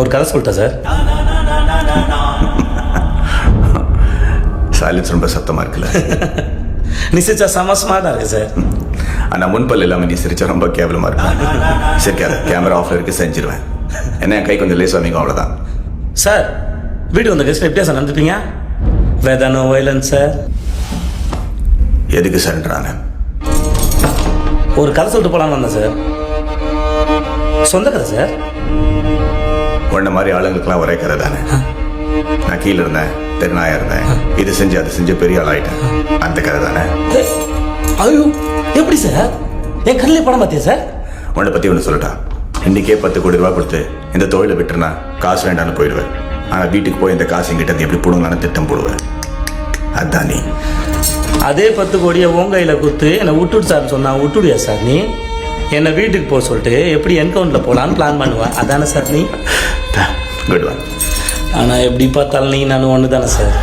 ஒரு கதை சொல்லிட்டேன் சார். சைலன்ஸ் ரொம்ப சத்தமாக இருக்குல்ல? நீ சிரிச்சா செம ஸ்மார்ட்டாக இருக்கு சார். ஆனால் முன்பல் இல்லாமல் நீ சிரிச்சா ரொம்ப கேவலமாக இருக்கும். சரி கேமரா ஆஃப்ல இருக்கு, செஞ்சிருவேன். என்ன கை கொஞ்சம் லேஸ் வாமிக்கும், அவ்வளோதான். சார் வீடு வந்த கெஸ்ட் எப்படியா சார் நடந்துப்பீங்க? வேதானோ வயலன்ஸ் சார். எதுக்கு சார்ன்றாங்க? ஒரு கதை சொல்லிட்டு போகலான்னு வந்தேன் சார். சொந்த கதை சார். உன்ன மாதிரி ஆளுங்களுக்குலாம் ஒரே கதை தானே. நான் கீழே இருந்தேன், தெருநாயா இருந்தேன், இது செஞ்சு அது செஞ்சு பெரிய ஆள் ஆயிட்டேன். அந்த கதை தானே. ஐயோ எப்படி சார்? என் கண்ணிலே படம் பார்த்தியா சார்? உன்னை பற்றி ஒன்று சொல்லட்டா? இன்னைக்கே 10 கோடி ரூபா கொடுத்து இந்த தொழிலை விட்டுருனா காசு வேண்டான்னு போயிடுவேன். ஆனால் வீட்டுக்கு போய் இந்த காசு எங்கிட்ட எப்படி போடுங்களான்னு திட்டம் போடுவேன். அதுதான் நீ. அதே 10 கோடியை உன் கையில் கொடுத்து என்னை விட்டுடு சார்னு சொன்னா விட்டுடுயா சார் நீ? என்னை வீட்டுக்கு போக சொல்லிட்டு எப்படி என்கவுண்டில் போகலான்னு பிளான் பண்ணுவேன். அதானே சார் நீ? Good one. ஆனால் எப்படி பார்த்தாலும் நீ நான் ஒன்று தானே சார்.